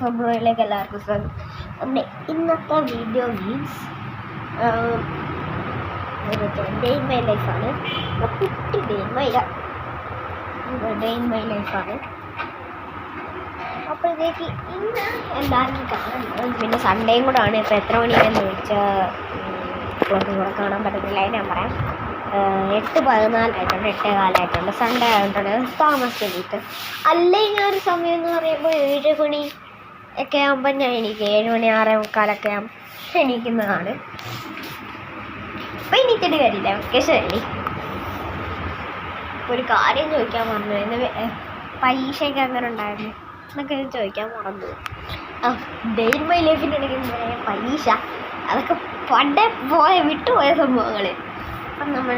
ഫെബ്രുവരിയിലേക്ക് എല്ലാവർക്കും സ്വാഗതം. നമ്മുടെ ഇന്നത്തെ വീഡിയോ മീൻസ് ഒരു ഡേ ഇൻ മൈ ലൈഫാണ്. കുട്ടി ഡേ ഇൻ മൈ ലൈഫാണ്. അപ്പോഴത്തേക്ക് ഇന്ന് എല്ലാവരും കാണുന്നത് പിന്നെ സൺഡേയും കൂടെ ആണ്. ഇപ്പോൾ എത്ര മണിയാണെന്ന് ചോദിച്ചാൽ കൂടെ കാണാൻ പറ്റുന്നില്ല. ഞാൻ പറയാം, 8:14 8:15 സൺഡേ ആയിട്ടാണ് താമസിച്ചിട്ട്. അല്ലെങ്കിൽ ഒരു സമയം എന്ന് പറയുമ്പോൾ 7 മണി ഒക്കെ ആകുമ്പോൾ ഞാൻ എണീക്കും. 7 മണി 6:45 ആകുമ്പോൾ എണീക്കുന്നതാണ്. അപ്പോൾ എണീറ്റിട്ട് കാര്യമില്ല, വെക്കേഷൻ അല്ലേ. ഒരു കാര്യം ചോദിക്കാൻ മറന്നു. ഇന്ന് പരീക്ഷയൊക്കെ അങ്ങനെ ഉണ്ടായിരുന്നു എന്നൊക്കെ ചോദിക്കാൻ മറന്നു. ഡേ ഇൻ മൈ ലൈഫിൻ്റെ ഇടയ്ക്ക് പരീക്ഷ അതൊക്കെ പണ്ടേ വിട്ടുപോയ സംഭവങ്ങൾ. അപ്പം നമ്മൾ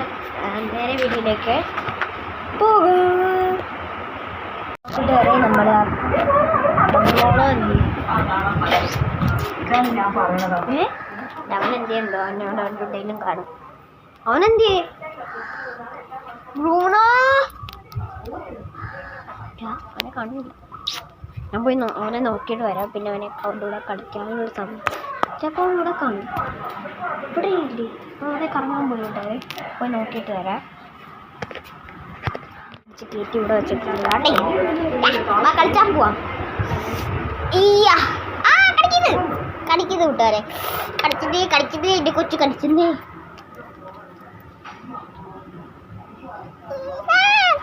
നേരെ വീട്ടിലേക്ക് പോകും. കൂട്ടുകാരെ, നമ്മൾ അവനെന്ത് ചെയ്യുന്നുണ്ടോ? അവനോടെങ്കിലും കാണും. അവനെന്ത് ബ്രൂണോ അവനെ കാണുന്നില്ല. ഞാൻ പോയി അവനെ നോക്കിയിട്ട് വരാം. പിന്നെ അവനെ അവൻ്റെ കൂടെ കളിക്കാനുള്ള സമയം ചിലപ്പോൾ അവൻ ഇവിടെ കാണും. ഇവിടെ ഇല്ലേ, അവിടെ കറങ്ങാൻ പോയിട്ടേ പോയി നോക്കിയിട്ട് വരാം. കയറ്റി ഇവിടെ വെച്ചിട്ടുണ്ട്. കളിച്ചാൻ പോവാം. കടിക്കുന്നത് കൂട്ടുകാരെ, കടിച്ചത് എൻ്റെ കൊച്ചു കടിച്ചേ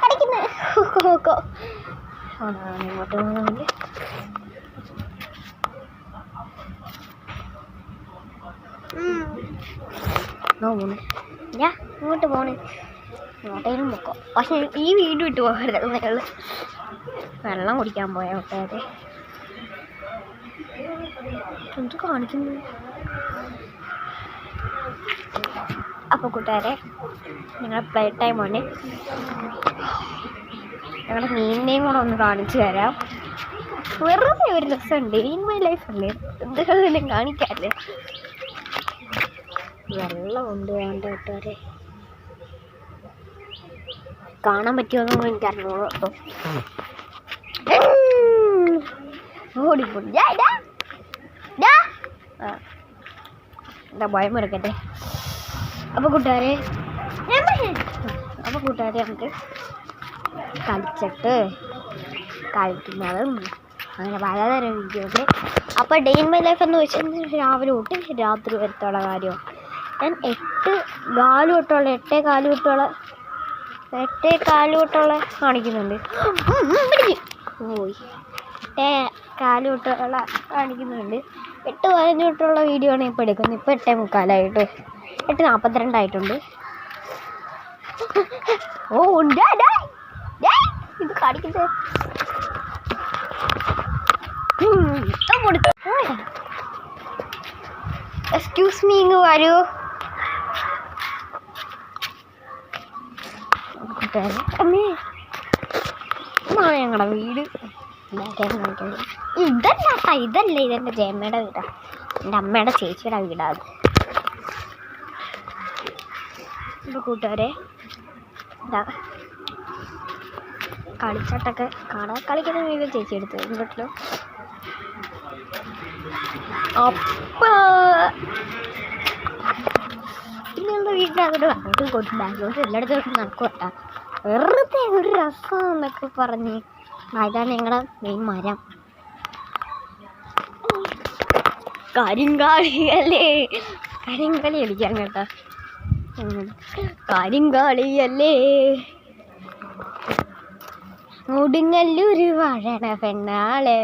കടിക്കുന്നത്. ഇങ്ങോട്ട് പോകുന്നുണ്ട്. ഞാൻ ഇങ്ങോട്ട് പോണേ, ഇങ്ങോട്ടേലും പൊക്കോ. പക്ഷെ ഈ വീട് വിട്ട് പോകരുത്. നിങ്ങൾ വെള്ളം കുടിക്കാൻ പോയാൽ കൂട്ടുകാരെ. എന്ത് കാണിക്കുന്നു? അപ്പോൾ കൂട്ടുകാരെ, നിങ്ങളുടെ പ്ലേ ടൈമാണ്. ഞങ്ങളുടെ മീനിനെയും കൂടെ ഒന്ന് കാണിച്ചു തരാം. വെറുതെ ഒരു രസമുണ്ട്. ഇൻ മൈ ലൈഫ് അല്ലേ, എന്തെങ്കിലും കാണിക്കാല്ലേ. വെള്ളമുണ്ട് വേണ്ട കൂട്ടുകാരെ. കാണാൻ പറ്റുമോ എനിക്കറിഞ്ഞോളൂ കേട്ടോ. ഓടിപ്പോയി എന്താ ഭയം എടുക്കട്ടെ. അപ്പോൾ കൂട്ടുകാരെ നമുക്ക് കളിക്കുന്നതും അങ്ങനെ പലതരം വീഡിയോ ഉണ്ട്. അപ്പോൾ ഡേ ഇൻ മൈ ലൈഫ് എന്ന് വെച്ചാൽ രാവിലെ തൊട്ട് രാത്രി വരത്തുള്ള കാര്യമാണ്. ഞാൻ 8:15 തൊട്ടുള്ള കാണിക്കുന്നുണ്ട്. 8:15 കാണിക്കുന്നുണ്ട്. 8:15 തൊട്ടുള്ള വീഡിയോ ആണ് ഇപ്പോൾ എടുക്കുന്നത്. ഇപ്പോൾ 8:45 8:42 ആയിട്ടുണ്ട്. ഇത് കാണിക്കുന്നത് എക്സ്ക്യൂസ് മീ, ഇങ്ങ് വരൂ. ഇതാണ് ഞങ്ങളുടെ വീട്. ഇതല്ല ഇതെൻ്റെ ജയമ്മയുടെ വീടാണ്. എൻ്റെ അമ്മയുടെ ചേച്ചിയുടെ വീടാണ്. ഇപ്പോൾ കൂട്ടുകാരെ, എന്താ കളിച്ചാട്ടൊക്കെ കളിക്കുന്ന വീട് ചേച്ചി എടുത്ത് വീട്ടിലോ. അപ്പോൾ പിന്നെ വീട്ടിനകത്തോട്ട് അങ്ങോട്ടും ഇങ്ങോട്ടും ബാങ്കിലോട്ട് എല്ലായിടത്തോട്ടും നടക്കും കേട്ടോ. വെറുതെ ഒരു രസം എന്നൊക്കെ പറഞ്ഞ്. അതാണ് ഞങ്ങളുടെ മെയിൻ മരം. കരിങ്കാളിയല്ലേ, കരിങ്കളി കളിക്കാം കേട്ടോ. കരിങ്കാളിയല്ലേ മുടുങ്ങല്ലൂര് വാഴണ പെണ്ണാള്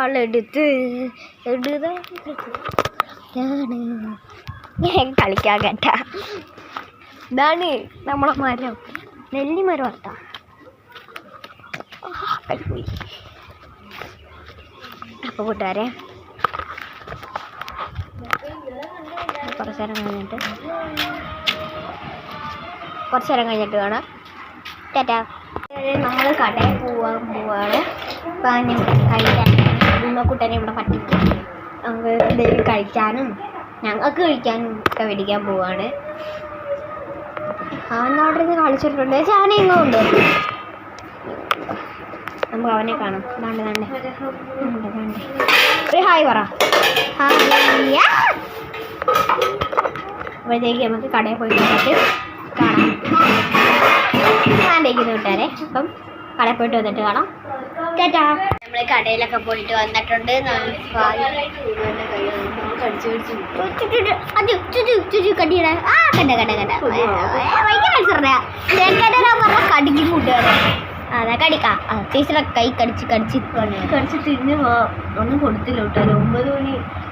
ആളെടുത്ത് കളിക്കാൻ കേട്ട. ഇതാണ് നമ്മളെ മരം, നെല്ലിമരം കേട്ടാ. കളിപ്പോയി. അപ്പോൾ കൂട്ടുകാരെ, കുറച്ച് നേരം കഴിഞ്ഞിട്ട് കാണാം. ടാറ്റാ. നമ്മൾ കടയിൽ പോവാണ്. കുട്ടനെ ഇവിടെ പറ്റിക്കും. നമുക്ക് എന്തെങ്കിലും കഴിക്കാനും ഞങ്ങൾക്ക് കഴിക്കാനും ഒക്കെ മേടിക്കാൻ പോവാണ്. അവൻ അവിടെ നിന്ന് കളിച്ചിട്ടുണ്ട്. ചാന ഇങ്ങോട്ട് നമുക്ക് അവനെ കാണാം. ദാണ്ട് ഒരു ഹായ് പറ. ഹായ്. അപ്പോഴത്തേക്ക് നമുക്ക് കടയിൽ പോയിട്ട് കാണാം. വേണ്ടേക്കുന്നു കൂട്ടുകാരെ. അപ്പം കടയിൽ പോയിട്ട് വന്നിട്ട് കാണാം. ചേട്ടാ നമ്മൾ കടയിലൊക്കെ പോയിട്ട് വന്നിട്ടുണ്ട്. കടിയുടെ ഭയങ്കര മത്സരം കടിക്കും കൂട്ടുകാരെ. അതാ കടിക്കാ ടീച്ചറെ കൈ കടിച്ച് തിരിഞ്ഞ് ഒന്നും കൊടുത്തില്ല കൂട്ടുകാരെ.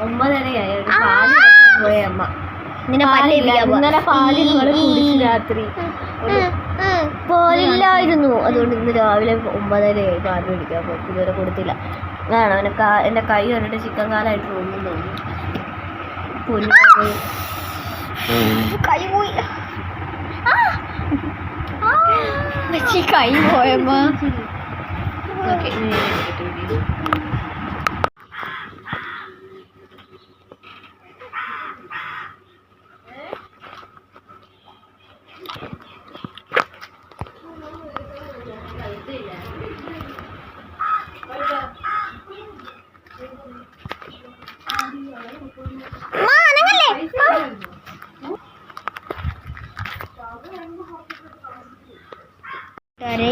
9:30 പോയ അമ്മ ഇന്നലെ പാല് രാത്രി പാലില്ലായിരുന്നു. അതുകൊണ്ട് ഇന്ന് രാവിലെ 9:30 പാല് മേടിക്കാൻ പോയി. ഇതുവരെ കൊടുത്തില്ല. വേണം എൻ്റെ കൈ കണ്ടിട്ട് ചിക്കൻ കാലായിട്ട് തോന്നുന്നു. കൈ പോയി കൈ പോയമ്മ.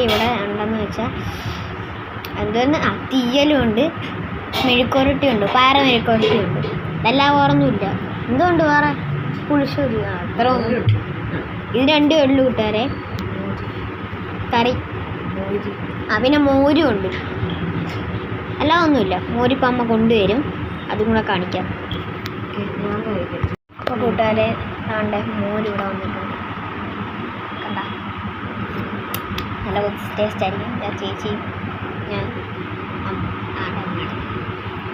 ഇവിടെ ഉണ്ടെന്ന് വെച്ചാൽ എന്തോന്ന് തീയലും ഉണ്ട്, മെഴുക്കുരട്ടിയുണ്ട്, പാര മെഴുക്കുരട്ടിയുണ്ട്. ഇതെല്ലാം വേറൊന്നുമില്ല. എന്തുകൊണ്ട് വേറെ പുളിശ്ശേരി അത്ര ഒന്നും. ഇത് രണ്ടേ ഉള്ളൂ കൂട്ടുകാരെ. കറി പിന്നെ മോരും ഉണ്ട്. എല്ലാം ഒന്നുമില്ല. മോരിപ്പം അമ്മ കൊണ്ടുവരും, അതും കൂടെ കാണിക്കാം. അപ്പോൾ കൂട്ടുകാരെ ആണ്ടെ മോര് ഇവിടെ വന്നിട്ടുണ്ട്. കണ്ട നല്ല ടേസ്റ്റ് ആയിരിക്കും. ചേച്ചിയും ഞാൻ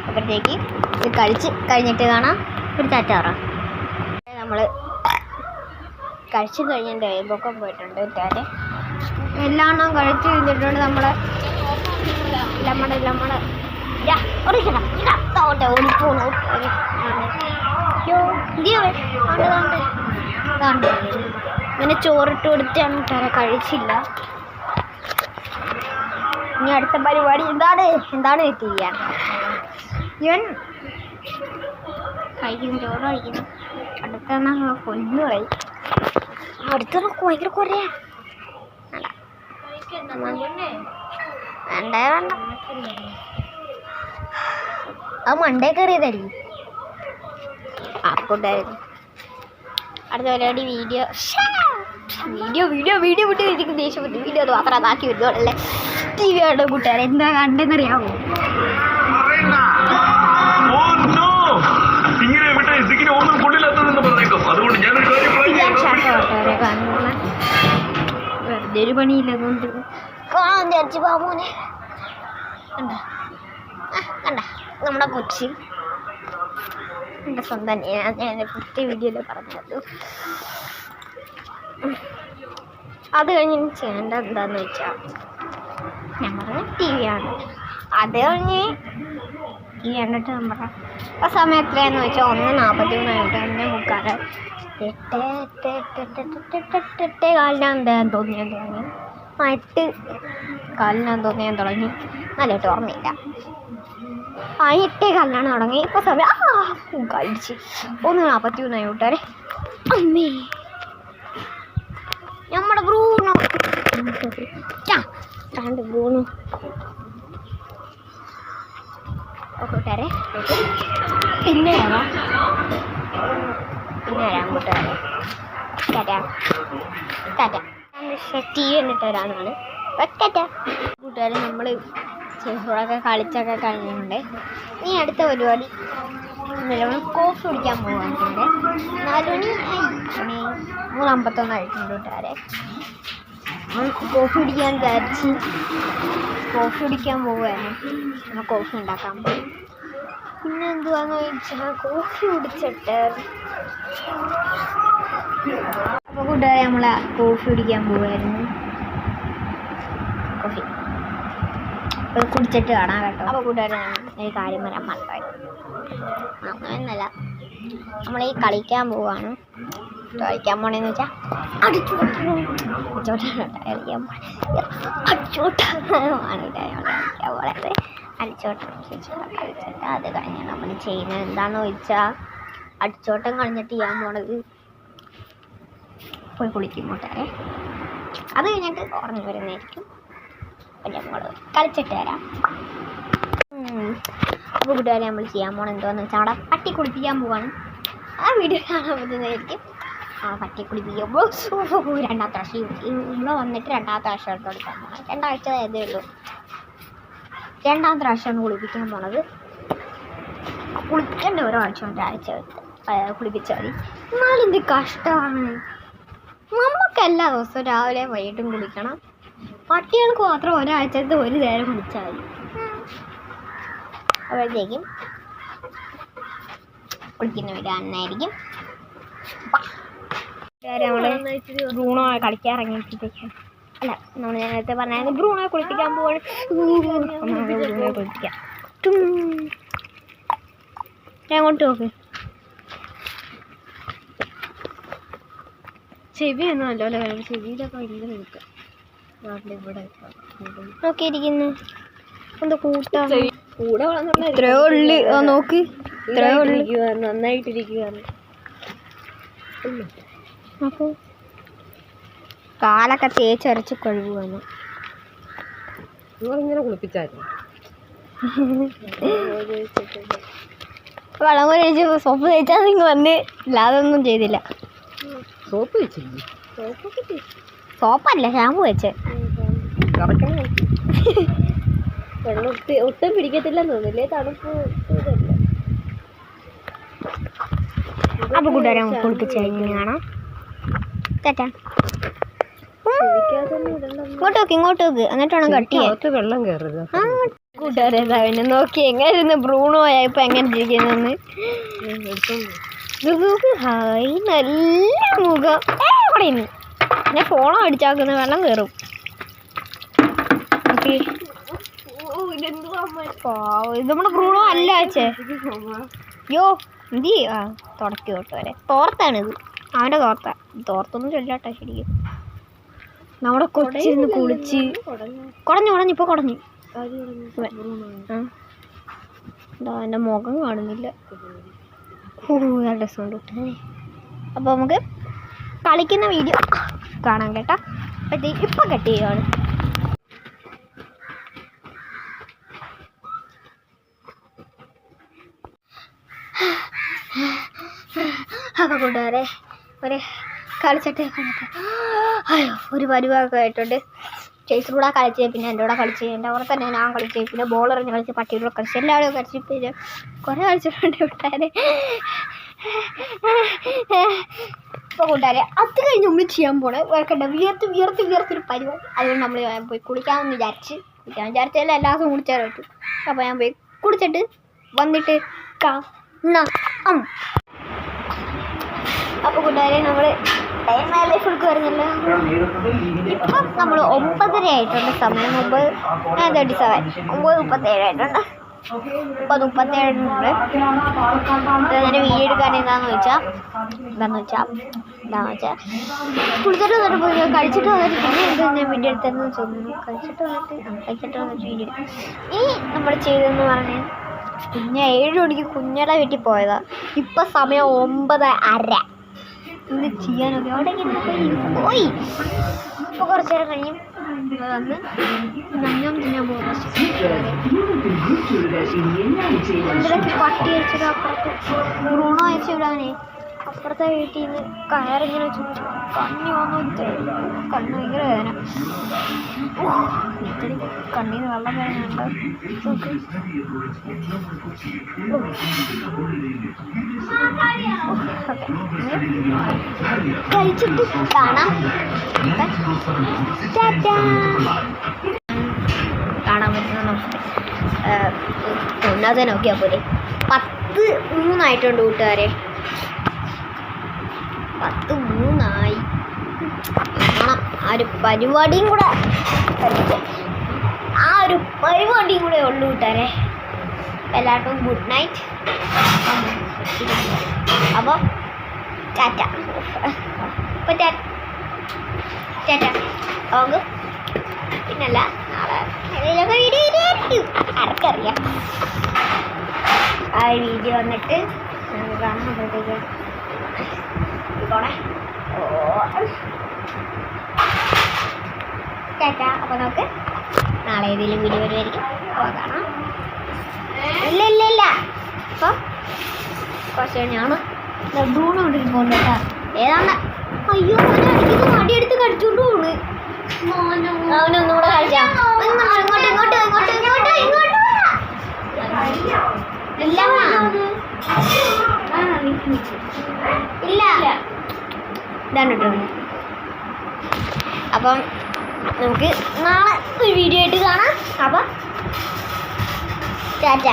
അപ്പോഴത്തേക്ക് ഇത് കഴിഞ്ഞിട്ട് കാണാം. ഒരു ചാറ്റാറ നമ്മൾ കഴിച്ച് കഴിഞ്ഞിട്ട് പൊക്കം പോയിട്ടുണ്ട് കൂട്ടുകാരെ. എല്ലാം കഴിച്ച് കഴിഞ്ഞിട്ടുണ്ട്. നമ്മുടെ ഇങ്ങനെ ചോറിട്ട് കൊടുത്താണ് തരാ. കഴിച്ചില്ല. ഇനി അടുത്ത പരിപാടി എന്താണ് എത്തിക്കാൻ ഇവൻ കഴിക്കുന്നു. ചോറ് കഴിക്കുന്നു. അടുത്താണ് കൊന്നു കളയും. അടുത്താണ് ഭയങ്കര കുറയാ. വേണ്ട അത് മണ്ടേ കയറിയതായിരിക്കും. കൂട്ടായിരുന്നു. അടുത്ത പരിപാടി വീഡിയോ വിട്ട് എനിക്ക് ദേഷ്യം പറ്റും. വീഡിയോ അത് മാത്രം അതാക്കി വരുന്നോളല്ലേ. ടി വി ആണ് കൂട്ടുകാരെ. എന്താ കണ്ടെന്നറിയാമോ? വെറുതെ ഒരു പണിയില്ല. അതുകൊണ്ട് കാണാൻ വിചാരിച്ചു ബാബുവിനെ. കണ്ട നമ്മുടെ കൊച്ചി എൻ്റെ സ്വന്തം. ഞാൻ പ്രത്യേക വീഡിയോയിൽ പറഞ്ഞത്. അത് കഴിഞ്ഞ് ചെയ്യേണ്ടത് എന്താണെന്ന് വെച്ചാൽ നമ്മുടെ ടി വി ആണ്. അത് കഴിഞ്ഞ് ടി വി കണ്ടിട്ട് നമ്മുടെ ആ സമയം എത്രയാണെന്ന് വെച്ചാൽ 1:43 മുക്കാൽ 8:15 തോന്നിയാൻ തുടങ്ങി. 8:15 തുടങ്ങി. നല്ലതായിട്ട് ഓർമ്മയില്ല. 8:15 തുടങ്ങി. ഇപ്പോൾ സമയം കഴിച്ച് 1:43 കൂട്ടുകാരെ. അമ്മേ നമ്മുടെ ബ്രൂണോ ബ്രൂണോ കൂട്ടുകാരെ. പിന്നെ വരാം കൂട്ടുകാരെ. ടി വി എന്നിട്ട് വരാമെന്നാണ്. കൂട്ടുകാരെ നമ്മൾ ചെറുതൊക്കെ കളിച്ചൊക്കെ കഴിഞ്ഞുകൊണ്ട് ഇനി അടുത്ത പരിപാടി കോഫി കുടിക്കാൻ പോകാനുണ്ട്. 4 മണി 3:51 ആയിട്ടുണ്ട് കൂട്ടുകാരെ. കോഫി കുടിക്കാൻ വിചാരിച്ച് കോഫി കുടിക്കാൻ പോവുകയാണ്. നമ്മൾ കോഫി ഉണ്ടാക്കാൻ പോയി. പിന്നെ എന്തുവാന്ന് ചോദിച്ചാൽ കോഫി കുടിച്ചിട്ട് അപ്പോൾ കൂട്ടുകാരെ നമ്മൾ കോഫി കുടിക്കാൻ പോവുമായിരുന്നു. കോഫി അപ്പോൾ കുടിച്ചിട്ട് കാണാം കേട്ടോ. അപ്പോൾ കൂട്ടുകാരെ ഈ കാര്യം വരാൻ മറക്കായി. അങ്ങനെയൊന്നുമല്ല, നമ്മൾ ഈ കളിക്കാൻ പോവാണ്. കളിക്കാൻ പോണേന്ന് വെച്ചാൽ അടിച്ചോട്ടം കളിച്ചിട്ട് അത് കഴിഞ്ഞ് നമ്മൾ ചെയ്യുന്നത് എന്താണെന്ന് ചോദിച്ചാൽ അടിച്ചോട്ടം കളഞ്ഞിട്ട് ചെയ്യാൻ പോണത് പോയി കുളിക്കും കൂട്ടുകാരെ. അത് കഴിഞ്ഞിട്ട് ഉറങ്ങി വരുന്നതായിരിക്കും. അപ്പം ഞങ്ങൾ കളിച്ചിട്ട് വരാം. അപ്പോൾ കൂട്ടുകാരെ നമ്മൾ ചെയ്യാൻ പോകണം എന്താണെന്ന് വെച്ചാൽ അവിടെ പട്ടി കുളിപ്പിക്കാൻ പോവാണ്. ആ വീഡിയോ കാണാൻ പറ്റുന്നതായിരിക്കും. ആ പട്ടി കുളിപ്പിക്കുമ്പോൾ രണ്ടാമത്തെ പ്രാവശ്യം ഇവിടെ വന്നിട്ട് രണ്ടാമത്തെ പ്രാവശ്യം കളിക്കാൻ പോകണം. 2 ആഴ്ച ആയതേ ഉള്ളൂ. രണ്ടാമത്തെ പ്രാവശ്യമാണ് കുളിപ്പിക്കാൻ പോണത്. കുളിക്കേണ്ട ഒരാഴ്ച കുളിപ്പിച്ചാൽ മതി. എന്നാലും എന്ത് കഷ്ടമാണ്. നമുക്ക് എല്ലാ ദിവസവും രാവിലെ വൈകിട്ടും കുളിക്കണം. പട്ടികൾക്ക് മാത്രം ഒരാഴ്ചത്തെ ഒരു നേരം കുളിച്ചാൽ മതി. അപ്പോഴത്തേക്കും കുളിക്കുന്ന വീട് അന്നായിരിക്കും. ബ്രൂണോ കളിക്കാൻ ഇറങ്ങിയപ്പോഴത്തേക്കും അല്ല നമ്മൾ ഞാൻ നേരത്തെ പറഞ്ഞാൽ ബ്രൂണോയെ കുളിപ്പിക്കാൻ പോവാണ്. ബ്രൂണോയെ കുളിപ്പിക്കാം. ഞാൻ കൊണ്ട് നോക്ക്. ചെവിയൊന്നും അല്ലോ അല്ലേ, ചെവിയിലൊക്കെ ഭയങ്കര നിൽക്കുക. ഇവിടെ നോക്കിയിരിക്കുന്നു എന്താ കൂട്ടാ കൂടെ ഇത്രയോ ഉള്ളു. നോക്ക് ഇത്രയോ ഉള്ളു. നന്നായിട്ടിരിക്കുക. അപ്പോൾ കാലൊക്കെ തേച്ചരച്ച് കഴുകുവാണ്. ഇങ്ങനെ കുളിപ്പിച്ചായിരുന്നു. വെള്ളം ഒഴിച്ച് സോപ്പ് തേച്ചാൽ നിങ്ങൾ വന്ന് ഇല്ലാതെ ഒന്നും ചെയ്തില്ല. സോപ്പ് വെച്ചില്ലേ? സോപ്പല്ല ഷാമ്പു വെച്ച്. വെള്ളം ഒട്ടും പിടിക്കത്തില്ലെന്ന് തോന്നില്ലേ? തണുപ്പ് ഇതല്ല. അപ്പോൾ കൂട്ടുകാരെ കുളിപ്പിച്ച് കഴിഞ്ഞ് കാണാം. ചേട്ടാ ഇങ്ങോട്ട് നോക്ക് എന്നിട്ട് വേണം കട്ട് ചെയ്യാൻ. വെള്ളം കയറരുത്. കൂട്ടുകാരെ പിന്നെ നോക്കി എങ്ങനെ ബ്രൂണോ ആയപ്പോൾ എങ്ങനെ ഇരിക്കുന്നതെന്ന്. ഹായ് നല്ല മുഖം. അവിടെ ഞാൻ ഫോണോ അടിച്ചാക്കുന്ന വെള്ളം കയറും. ഇത് നമ്മുടെ ബ്രൂണോ അല്ല അച്ഛേ. യോ എന്ത് ആ തുടക്കി തൊട്ടുവരെ തോർത്താണിത്. അവൻ്റെ തോർത്തൊന്നും ചൊല്ലാട്ടെ ശരിക്കും. നമ്മുടെ കൊച്ചിരുന്ന് കുളിച്ച് കുടഞ്ഞു ഇപ്പോൾ കുടഞ്ഞു. എന്താ എൻ്റെ മുഖം കാണുന്നില്ല. നല്ല രസമുണ്ട്. അപ്പോൾ നമുക്ക് കളിക്കുന്ന വീഡിയോ കാണാം കേട്ടോ. അപ്പോഴത്തേക്ക് ഇപ്പം കട്ട് ചെയ്യുകയാണ്. അപ്പോൾ കൂട്ടുകാരെ കളിച്ചിട്ട് അയ്യോ ഒരു പരിവാഹമൊക്കെ ആയിട്ടുണ്ട്. ചേച്ചിയുടെ കളിച്ച് പിന്നെ എൻ്റെ കൂടെ കളിച്ച് എൻ്റെ അവിടെ തന്നെ ഞാൻ കളിച്ച് പിന്നെ ബോളെറിഞ്ഞ് കളിച്ച് പട്ടിയുടെ കൂടെ കളിച്ച് എല്ലാവരും കളിച്ച് പിന്നെ കുറേ കളിച്ചിട്ടുണ്ട് കൂട്ടുകാരെ. ഇപ്പോൾ കൂട്ടുകാരെ അത് കഴിഞ്ഞ് നമ്മൾ ചെയ്യാൻ പോണേ വേർക്കണ്ട വിയർത്തൊരു പരിവാഹം. അതുകൊണ്ട് നമ്മൾ പോയി കുളിക്കാമെന്ന് വിചാരിച്ചല്ല എല്ലാ ദിവസവും കുളിച്ചാൽ പറ്റും. അപ്പോൾ ഞാൻ പോയി കുളിച്ചിട്ട് വന്നിട്ട് അപ്പോൾ കൂട്ടുകാരെ നമ്മൾ ലൈഫ് എടുക്കുക വരുന്നില്ല. ഇപ്പം നമ്മൾ 9:30 ആയിട്ടുണ്ട്. സമയം 9:37 9:37 ആയിട്ടുണ്ട്. 9:37 അതിൻ്റെ വീഡിയോ എടുക്കാൻ എന്താണെന്ന് വെച്ചാൽ കുളിച്ചിട്ട് വന്നിട്ട് പോയി കഴിച്ചിട്ട് വന്നിട്ട് പിന്നെ എന്താ ഞാൻ വീഡിയോ എടുത്തതെന്ന് തോന്നുന്നു. കഴിച്ചിട്ട് വന്നിട്ട് വീഡിയോ ഈ നമ്മൾ ചെയ്തതെന്ന് പറഞ്ഞാൽ കുഞ്ഞ 7 മണിക്ക് കുഞ്ഞടെ വീട്ടിൽ പോയതാ. ഇപ്പം സമയം 9:30. ഇത് ചെയ്യാനൊക്കെ അവിടെ പോയി. ഇപ്പോൾ കുറച്ച് നേരം കഴിയും വന്ന് തിന്നാൻ പോകുന്ന പട്ടി അയച്ചത് അപ്പുറത്ത് ബ്രൂണോ അയച്ചു വിടാനേ. അപ്പുറത്തെ വീട്ടിൽ നിന്ന് കയറിങ്ങനെ ചുറ്റു കണ്ണി വന്നു. കണ്ണ് ഭയങ്കര വേദന. ഇത്തിരി കണ്ണീന്ന് വെള്ളം വേദനയുണ്ട്. കഴിച്ചിട്ട് കാണാം. കാണാൻ പറ്റുന്ന നമുക്ക് ഒന്നാതെ നോക്കിയാൽ പോലെ 10:03 ആയിട്ടുണ്ട് കൂട്ടുകാരെ. 10:03 കാണാം. ആ ഒരു പരിപാടിയും കൂടെ ഉള്ളു കൂട്ടുകാരെ. എല്ലാവർക്കും ഗുഡ് നൈറ്റ്. അപ്പോൾ ടാറ്റ. അപ്പോൾ ടാറ്റ. നമുക്ക് പിന്നല്ല നാളെ ഏതെങ്കിലുമൊക്കെ വീഡിയോ ഇടായിരിക്കും. ആർക്കറിയാം. ആ വീഡിയോ വന്നിട്ട് നമുക്ക് കാണുമ്പോഴത്തേക്ക് പോണേ. ടാറ്റ. അപ്പോൾ നമുക്ക് നാളെ ഏതെങ്കിലും വീഡിയോ വരുമായിരിക്കും. അപ്പോൾ കാണാം. ഇല്ല അപ്പോൾ കുറച്ച് കഴിഞ്ഞാണ് ബ്രൂണോണ്ടിരിക്കും പോകണ്ട. ഏതാണ്ട് അയ്യോ ഇത് മടിയെടുത്ത് കടിച്ചോണ്ട് പോണ്. അവനൊന്നുകൂടെ കളിച്ചാ ഇങ്ങോട്ട് ഇല്ല ഇതാണ് കേട്ടോ. അപ്പം നമുക്ക് നാളെ ഒരു വീഡിയോ ആയിട്ട് കാണാം. അപ്പം ടാറ്റ.